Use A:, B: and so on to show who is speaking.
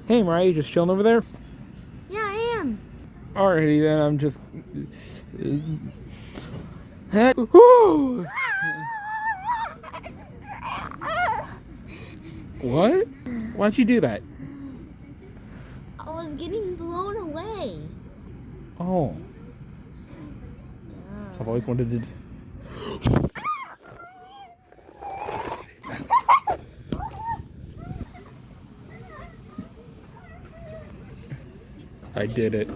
A: Hey, Mariah, you just chilling over there?
B: Yeah, I am.
A: Alrighty then, I'm just. Woo! What? Why'd you do that?
B: I was getting blown away.
A: Oh,
B: Duh.
A: I've always wanted to. I did it.